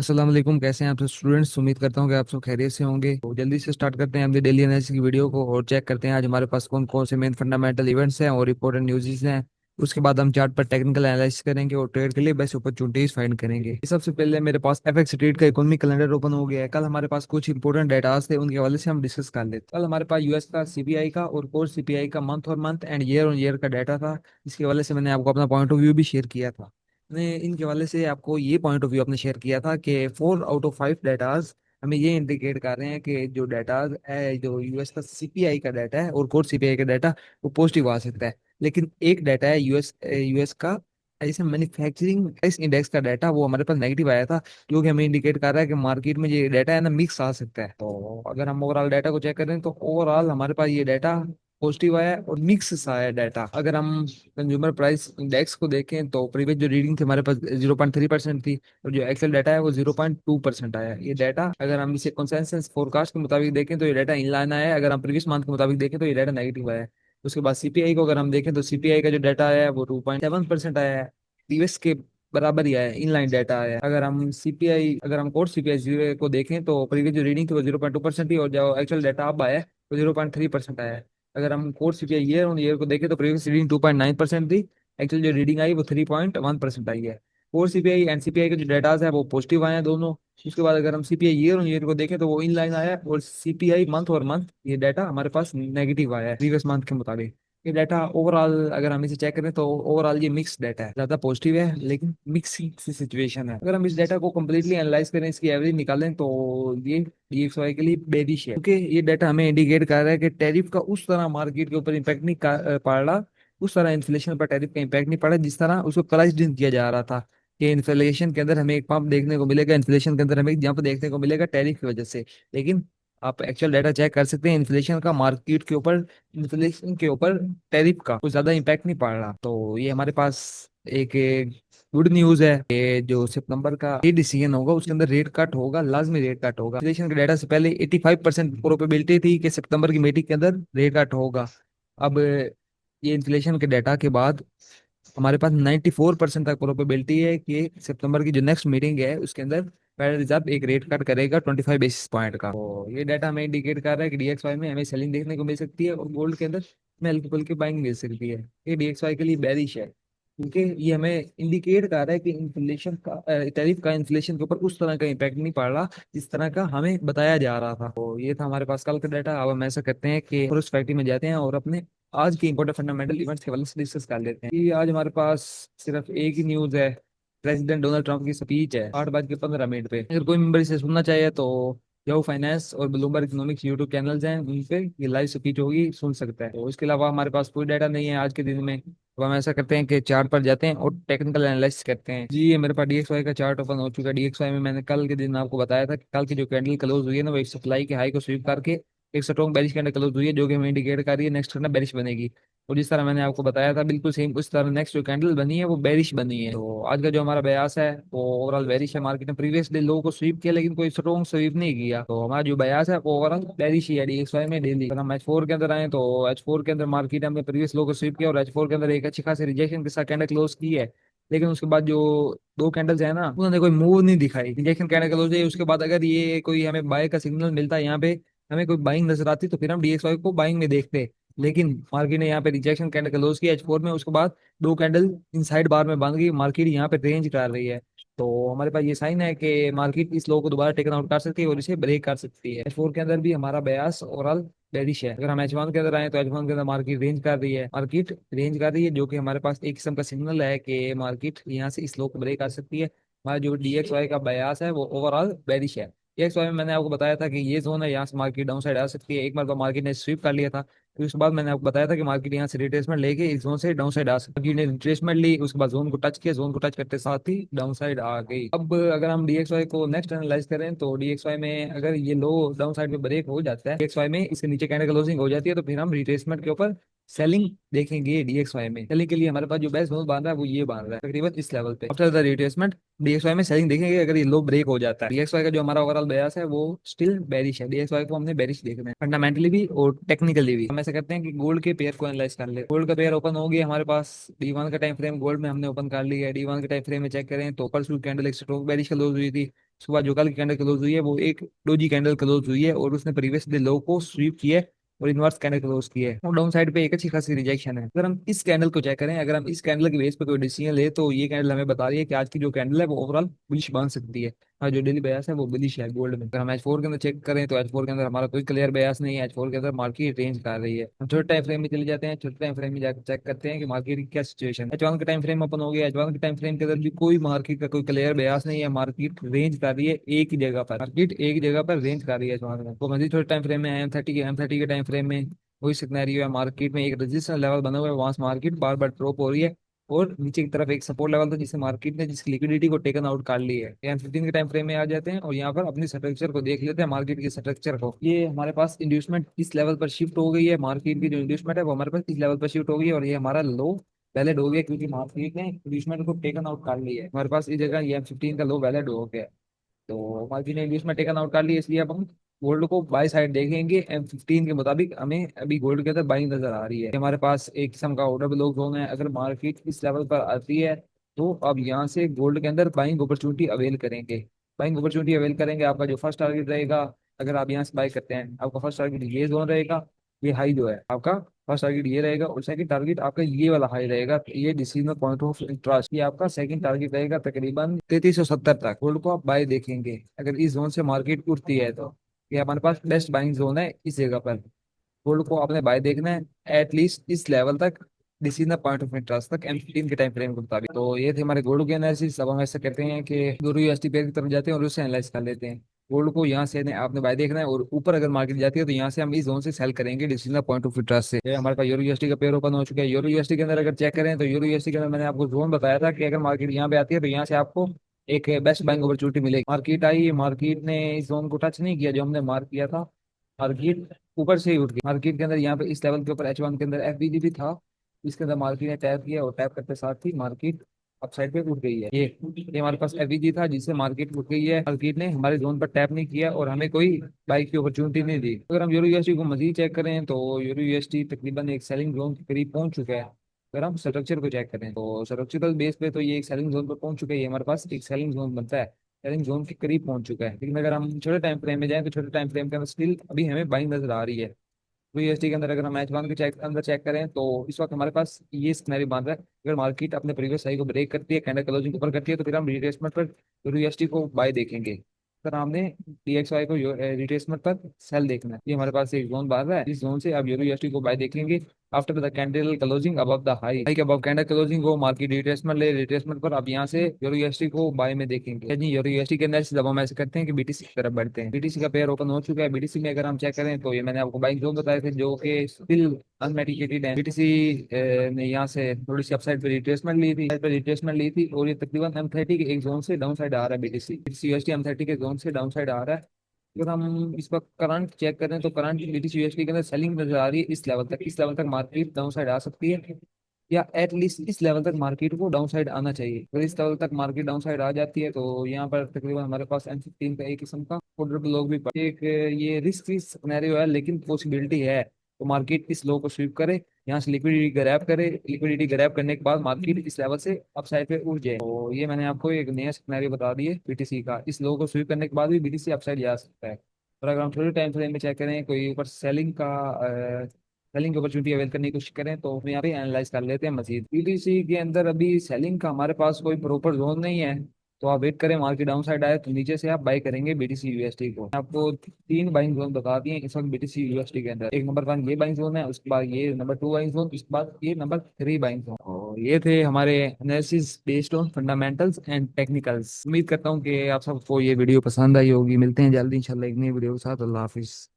अस्सलाम वालेकुम। कैसे हैं आप सब स्टूडेंट्स? उम्मीद करता हूँ कि आप सब खैरियत से होंगे। तो जल्दी से स्टार्ट करते हैं अपनी डेली एनालिसिस की वीडियो को और चेक करते हैं आज हमारे पास कौन कौन से मेन फंडामेंटल इवेंट्स हैं और इंपॉर्टेंट न्यूज़ हैं। उसके बाद हम चार्ट पर टेक्निकल एनालिसिस करेंगे और ट्रेड के लिए बेस्ट अपॉर्चुनिटीज फाइंड करेंगे। सबसे पहले मेरे पास एफएक्स ट्रेड का इकोनॉमिक कैलेंडर ओपन हो गया है। कल हमारे पास कुछ इंपॉर्टेंट डेटास थे, उनके हवाले से हम डिस्कस कर लेते हैं। कल हमारे पास यूएस का सीपीआई का और कोर सीपीआई का मंथ और month and year on year का डाटा था। इसके हवाले से मैंने आपको अपना पॉइंट ऑफ व्यू भी शेयर किया था। ने इनके हवाले से आपको ये पॉइंट ऑफ व्यू अपने शेयर किया था कि 4 आउट ऑफ 5 डेटाज हमें ये इंडिकेट कर रहे हैं कि जो डाटाज है, जो यूएस का सीपीआई का डाटा है और कोर सीपीआई का डाटा, वो पॉजिटिव आ सकता है। लेकिन एक डाटा है यूएस का ऐसे मैन्युफैक्चरिंग प्राइस इंडेक्स का डाटा, वो हमारे पास नेगेटिव आया था, जो कि हमें इंडिकेट कर रहा है कि मार्केट में ये डाटा है ना, मिक्स आ सकता है। तो अगर हम ओवरऑल डाटा को चेक करें तो ओवरऑल हमारे पास ये डाटा पॉजिटिव आया है और मिक्स सा है डाटा। अगर हम कंज्यूमर प्राइस इंडेक्स को देखें तो प्रीवियस जो रीडिंग थी हमारे पास 0.3% थी और जो एक्चुअल डाटा है वो 0.2% आया है। ये डाटा अगर हम इसे कंसेंसस फोरकास्ट के मुताबिक देखें तो ये डाटा इनलाइन आया है। अगर हम प्रीवियस मंथ के मुताबिक देखें तो ये डाटा नेगेटिव आया है। उसके बाद सीपीआई को अगर हम देखें तो सीपीआई का जो डाटा आया है वो 2.7% आया है। प्रीवियस के बराबर ही आया है, इनलाइन डाटा आया है। अगर हम कोर सीपीआई को देखें तो प्रीवियस जो रीडिंग थी वो 0.2% थी और जो एक्चुअल डाटा अब आया है वो 0.3% आया है। अगर हम course CPI year on year को देखें तो प्रीवियस रीडिंग 2.9% थी, एक्चुअल जो रीडिंग आई वो 3.1% आई है। कोर सीपीआई एंड सीपीआई के जो डेटाज है वो पॉजिटिव आए हैं दोनों। उसके बाद अगर हम सीपीआई ईयर ऑन ईयर को देखें तो वो इन लाइन आया है और सीपीआई मंथ और मंथ ये डाटा हमारे पास नेगेटिव आया है प्रीवियस मंथ के मुताबिक। ये डाटा ओवरऑल अगर हम इसे चेक करें तो ओवरऑल ये मिक्स डाटा है, ज्यादा पॉजिटिव है लेकिन मिक्सिंग सी सिचुएशन है। अगर हम इस डाटा को कंप्लीटली एनालाइज करें, इसकी एवरेज निकालें तो ये डीएक्सवाई के लिए बेरिश है, क्योंकि ये डाटा हमें इंडिकेट कर रहा है कि टैरिफ का उस तरह मार्केट के ऊपर इम्पैक्ट नहीं पड़ रहा, उस तरह इन्फ्लेशन पर टैरिफ का इम्पैक्ट नहीं पड़ा जिस तरह उसको प्राइस इन किया जा रहा था कि इन्फ्लेशन के अंदर हमें एक पंप देखने को मिलेगा, इन्फ्लेशन के अंदर हमें एक जंप देखने को मिलेगा टैरिफ की वजह से। लेकिन आप एक्चुअल डाटा चेक कर सकते हैं, इन्फ्लेशन का मार्केट के ऊपर, इन्फ्लेशन के ऊपर टैरिफ का कुछ ज्यादा इम्पैक्ट नहीं पड़ रहा। तो ये हमारे पास एक गुड न्यूज है कि जो सितंबर का ये डिसीजन होगा उसके अंदर रेट कट होगा, लाजमी रेट कट होगा। इन्फ्लेशन के डाटा से पहले 85% प्रोबेबिलिटी थी कि सितंबर की मीटिंग के अंदर रेट कट होगा। अब ये इन्फ्लेशन के डाटा के बाद हमारे पास 94% तक प्रोबेबिलिटी है कि सितंबर की जो नेक्स्ट मीटिंग है उसके अंदर फेडरल रिजर्व एक रेट कट करेगा 25 बेसिस पॉइंट का। तो ये डाटा हमें इंडिकेट कर रहा है कि डीएक्सवाई में हमें सेलिंग देखने को मिल सकती है और गोल्ड के अंदर हमें हल्की फुल्की बाइंग मिल सकती है। ये डीएक्सवाई के लिए बेरिश है, क्योंकि ये हमें इंडिकेट कर रहा है कि इन्फ्लेशन का, टैरिफ का इन्फ्लेशन के ऊपर उस तरह का इम्पैक्ट नहीं पड़ रहा जिस तरह का हमें बताया जा रहा था। तो ये था हमारे पास कल का डाटा। अब हम ऐसा करते हैं कि उस फैक्ट्री में जाते हैं और अपने आज के इंपॉर्टेंट फंडामेंटल इवेंट्स के हवाले से डिस्कस कर लेते हैं कि आज हमारे पास सिर्फ एक ही न्यूज है। प्रेसिडेंट डोनाल्ड ट्रंप की स्पीच है 8:15 पे। अगर कोई मेंबर इसे सुनना चाहे तो याहू फाइनेंस और ब्लूमबर्ग इकोनॉमिक्स यूट्यूब चैनल्स हैं, उन पे ये लाइव स्पीच होगी, सुन सकता है। तो इसके अलावा हमारे पास कोई डाटा नहीं है आज के दिन में। तो हम ऐसा करते हैं कि चार्ट पर जाते हैं और टेक्निकल एनालिसिस करते हैं। जी, ये मेरे पास डीएक्सवाई का चार्ट ओपन हो चुका है। डीएक्सवाई में मैंने कल के दिन आपको बताया था कि कल की जो कैंडल क्लोज हुई है ना, वो एक सप्लाई के हाई को स्वीप करके एक स्ट्रॉन्ग बेरिश कैंडल क्लोज हुई है, जो कि हमें इंडिकेट कर रही है नेक्स्ट करना बेरिश बनेगी। और जिस तरह मैंने आपको बताया था बिल्कुल सेम उस तरह नेक्स्ट जो कैंडल बनी है वो बेरिश बनी है। तो आज का जो हमारा बयास है वो ओवरऑल बेरिश है। मार्केट ने प्रीवियस डे लो को स्वीप किया लेकिन कोई स्ट्रॉन्ग स्वीप नहीं किया, तो हमारा जो बयास है वो ओवरऑल बेरिश ही है डीएक्सवाई में डेली। अगर हम H4 के अंदर आए तो H4 के अंदर मार्केट हमने प्रीवियस लो को स्वीप किया और H4 के अंदर एक अच्छी खासी रिजेक्शन के साथ कैंडल क्लोज की है। लेकिन उसके बाद जो दो कैंडल्स है ना, उन्होंने कोई मूव नहीं दिखाई। रिजेक्शन कैंडल क्लोज है, उसके बाद अगर ये कोई हमें बाय का सिग्नल मिलता है यहाँ पे, हमें कोई बाइंग नजर आती तो फिर हम डीएक्सवाई को बाइंग में देखते। लेकिन मार्केट ने यहाँ पे रिजेक्शन कैंडल क्लोज किया H4 में, उसके बाद दो कैंडल इनसाइड बार में बंद गई, मार्केट यहाँ पे रेंज कर रही है। तो हमारे पास ये साइन है कि मार्केट इस लो को दोबारा टेकन आउट कर सकती है और इसे ब्रेक कर सकती है। H4 के अंदर भी हमारा बयास ओवरऑल बेरिश है। अगर हम H1 के अंदर आए तो H1 के अंदर मार्केट रेंज कर रही है, जो कि हमारे पास एक किस्म का सिग्नल है कि मार्केट यहाँ से इस लो को ब्रेक कर सकती है। हमारा जो डीएक्सवाई का बयास है वो ओवरऑल बेरिश है। डीएक्सवाई में मैंने आपको बताया था कि ये जोन है, यहाँ से मार्केट डाउन साइड आ सकती है। एक बार तो मार्केट ने स्वीप कर लिया था, फिर उसके बाद मैंने आपको बताया था कि मार्केट यहाँ से रिट्रेसमेंट लेके इस जोन से डाउन साइड आ सकती है। मार्केट ने रिट्रेसमेंट ली, उसके बाद जोन को टच किया, जोन को टच करते साथ ही डाउन साइड आ गई। अब अगर हम डीएक्सवाई को नेक्स्ट एनालाइज करें तो डीएक्सवाई में अगर ये लो डाउन साइड पे ब्रेक हो जाता है, डीएक्सवाई में इसके नीचे कैंडल क्लोजिंग हो जाती है, तो फिर हम रिट्रेसमेंट के ऊपर सेलिंग देखेंगे। डीएक्सवाई में सेलिंग के लिए हमारे पास जो बेस्ट जोन बांध रहा है वो ये बांध रहा है तकरीबन इस लेवल पे। आफ्टर द रिट्रेसमेंट डीएक्सवाई में सेलिंग देखेंगे अगर ये लो ब्रेक हो जाता है। डीएक्सवाई का जो हमारा ओवरऑल बयास है वो स्टिल बेरिश है। डीएक्सवाई को हमने बेरिश देखना है फंडामेंटली भी और टेक्निकली भी। हम ऐसा करते हैं कि गोल्ड के पेयर को एनालाइज कर ले। गोल्ड का पेयर ओपन हो गया हमारे पास। D1 का टाइम फ्रेम गोल्ड में हमने ओपन कर लिया है। D1 के टाइम फ्रेम में चेक करें तो परसों कैंडल एक स्ट्रोक बेरिश क्लोज हुई थी, सुबह जो कल की कैंडल क्लोज हुई है वो एक डोजी कैंडल क्लोज हुई है और उसने प्रीवियस डे लो को स्वीप किया है और इनवर्स कैंडल क्लोज की है और डाउन साइड पे एक अच्छी खासी रिजेक्शन है। अगर हम इस कैंडल को चेक करें, अगर हम इस कैंडल के बेस पे कोई डिसीजन ले तो ये कैंडल हमें बता रही है कि आज की जो कैंडल है वो ओवरऑल बुलिश बन सकती है। हाँ, जो डेली बयास है वो बुलिश है गोल्ड में। अगर हम H4 के अंदर चेक करें तो H4 के अंदर हमारा कोई क्लियर बयास नहीं है। H4 के अंदर मार्केट रेंज कर रही है। हम छोटे टाइम फ्रेम में चले जाते हैं, छोटे टाइम फ्रेम में जाकर चेक करते हैं कि मार्केट की क्या सिचुएशन है। H1 का टाइम फ्रेम ओपन हो गया। H1 के टाइम फ्रेम के अंदर भी कोई मार्केट का कोई क्लियर बयास नहीं है। मार्केट रेंज कर रही है एक ही जगह पर, मार्केट एक ही जगह पर रेंज कर रही है H1 में। तो मजीद छोटे टाइम फ्रेम में M30 के टाइम फ्रेम में वही सिनेरियो है। मार्केट में एक रेजिस्टेंस लेवल बना हुआ है, वहां से मार्केट बार बार ड्रॉप हो रही है और नीचे की तरफ एक सपोर्ट लेवल था जिससे मार्केट ने जिसकी लिक्विडिटी को टेकन आउट कर ली है। M15 के टाइम फ्रेम में आ जाते हैं और यहाँ पर अपनी स्ट्रक्चर को देख लेते हैं, मार्केट की स्ट्रक्चर को। ये हमारे पास इंड्यूसमेंट इस लेवल पर शिफ्ट हो गई है। मार्केट की जो इंड्यूसमेंट है वो हमारे पास इस लेवल पर शिफ्ट हो गई है और ये हमारा लो वैलिड हो गया क्योंकि मार्केट ने इंड्यूसमेंट को टेकन आउट कर लिया है। हमारे पास इस जगह ये M15 का लो वैलिड हो गया है। तो मार्जिन इंग्लिश में टेकन आउट कर लिया, इसलिए अब हम गोल्ड को बाई साइड देखेंगे। M15 के मुताबिक हमें अभी गोल्ड के अंदर बाइंग नजर आ रही है। हमारे पास एक किस्म का ऑर्डर ब्लॉक जोन है। अगर मार्केट इस लेवल पर आती है तो अब यहाँ से गोल्ड के अंदर बाइंग अपॉर्चुनिटी अवेल करेंगे। बाइंग अपॉर्चुनिटी अवेल करेंगे। आपका जो फर्स्ट टारगेट रहेगा, अगर आप यहाँ से बाई करते हैं, आपका फर्स्ट टारगेट ये जोन रहेगा। ये हाई जो है आपका फर्स्ट टारगेट ये रहेगा और सेकंड टारगेट आपका ये वाला हाई रहेगा। तो ये डिसीजनल पॉइंट ऑफ इंटरेस्ट, ये आपका सेकंड टारगेट रहेगा तकरीबन 3370 तक। गोल्ड को आप बाय देखेंगे अगर इस जोन से मार्केट उठती है तो ये हमारे पास बेस्ट बाइंग जोन है। इस जगह पर गोल्ड को आपने बाय देखना है एटलीस्ट इस लेवल तक, डिसीजनल पॉइंट ऑफ इंटरेस्ट तक M15 के टाइम फ्रेम के मुताबिक। तो ये थे हमारे गोल्ड के एनालिसिस। अब हम ऐसा करते हैं कि यूरो USD पेयर की तरफ जाते हैं और उससे एनालाइज कर लेते हैं। गोल्ड को यहाँ से आपने बाय देखना है और ऊपर अगर मार्केट जाती है तो यहाँ से हम इस जोन से सेल करेंगे डिसीजनल पॉइंट ऑफ इंटरेस्ट से। ये हमारे पास यूरो USD का पेयर ओपन हो चुका है। यूरो USD के अंदर अगर चेक करें तो यूरो USD के अंदर मैंने आपको जोन बताया था कि अगर मार्केट यहाँ पे आती है तो यहाँ से आपको एक बेस्ट बाइंग अपॉर्चुनिटी मिलेगी। मार्केट आई, मार्केट ने इस जोन को टच नहीं किया जो हमने मार्क किया था। मार्केट ऊपर से ही उठ गई। मार्केट के अंदर यहाँ पे इस लेवल के ऊपर H1 के अंदर FVG भी था। इसके अंदर मार्केट ने टैप किया और टैप करते साथ ही मार्केट अपसाइड पे उठ गई है। ये हमारे पास FVG था जिससे मार्केट उठ गई है। मार्केट ने हमारे जोन पर टैप नहीं किया और हमें कोई बाइक की अपॉर्चुनिटी नहीं दी। अगर हम यूरो USD को मजीद चेक करें तो यूरो USD तकरीबन एक सेलिंग जोन के करीब पहुंच चुका है। अगर हम स्ट्रक्चर को चेक करें तो स्ट्रक्चरल बेस पे तो ये एक सेलिंग जोन पर पहुंच चुका है। ये हमारे पास एक सेलिंग जोन बनता है, सेलिंग जोन के करीब पहुंच चुका है। लेकिन अगर हम छोटे टाइम फ्रेम में जाएं तो छोटे टाइम फ्रेम के अंदर स्टिल अभी हमें बाइंग नजर आ रही है। तो USD के अंदर अगर हम H1 के अंदर चेक करें तो इस वक्त हमारे पास ये सिनेरियो बन रहा है। अगर मार्केट अपने प्रीवियस हाई को ब्रेक करती है, कैंडल क्लोजिंग ऊपर करती है, तो फिर हम रिट्रेसमेंट पर यूरो USD को बाय देखेंगे। सर हमने DXY को रिट्रेसमेंट पर सेल देखना है। ये हमारे पास एक जोन बार रहा है, इस जोन से अब यूरो USD को बाय देखेंगे after the candle closing above the high. High के अबव कैंडल क्लोजिंग को मार्केट रिट्रेसमेंट ले, रिट्रेसमेंट पर अब यहाँ से यूरो USD को बाय में देखेंगे। जी यूरो USD के अंदर से जब हम ऐसे करते हैं कि BTC की तरफ बढ़ते हैं। BTC का पेयर ओपन हो चुका है। BTC में अगर हम चेक करें तो ये मैंने आपको बाइक जोन बताए थे जो कि स्टिल अनमेटिकेटेड है। BTC ने यहाँ से थोड़ी सी अपसाइड पे रिट्रेसमेंट ली थी और ये तकरीबन M30 के एक जोन से डाउन साइड आ रहा है। BTC USD M30 के जोन से डाउन साइड आ रहा है। अगर हम इस वक्त करंट चेक करें तो करंट BTC USD के अंदर सेलिंग नजर आ रही है इस लेवल तक। इस लेवल तक मार्केट डाउन साइड आ सकती है या एटलीस्ट इस लेवल तक मार्केट को डाउन साइड आना चाहिए। अगर इस लेवल तक मार्केट डाउन साइड आ जाती है तो यहाँ पर तकरीबन हमारे पास M15 का एक किस्म का ऑर्डर ब्लॉक भी एक ये रिस्क सिनेरियो है लेकिन पॉसिबिलिटी है। तो मार्केट इस लो को स्वीप करे, यहाँ से लिक्विडिटी ग्रैब करे, लिक्विडिटी ग्रैब करने के बाद मार्केट इस लेवल से अपसाइड पे उठ जाए। तो ये मैंने आपको एक नया सिनेरियो बता दिए BTC का। इस लो को स्वीप करने के बाद भी BTC अपसाइड जा सकता है। और अगर हम थोड़े टाइम फ्रेम में चेक करें, कोई ऊपर सेलिंग अपॉर्चुनिटी अवेल करने की कोशिश करें तो हम यहाँ पे एनालाइज कर लेते हैं मजीद। BTC के अंदर अभी सेलिंग का हमारे पास कोई प्रॉपर जोन नहीं है, तो आप वेट करें मार्केट डाउन साइड आए तो नीचे से आप बाय करेंगे BTC USD को। आपको तीन बाइंग जोन बता दिए इस वक्त BTC USD के अंदर। एक नंबर 1 ये बाइंग जोन है, उसके बाद ये नंबर 2 बाइंग जोन, उसके बाद ये नंबर 3 बाइंग जोन। और ये थे हमारे analysis based on fundamentals and technicals. उम्मीद करता हूँ कि आप सबको ये वीडियो पसंद आई होगी। मिलते हैं जल्दी इंशाल्लाह एक नई वीडियो के साथ। अल्लाह हाफिज।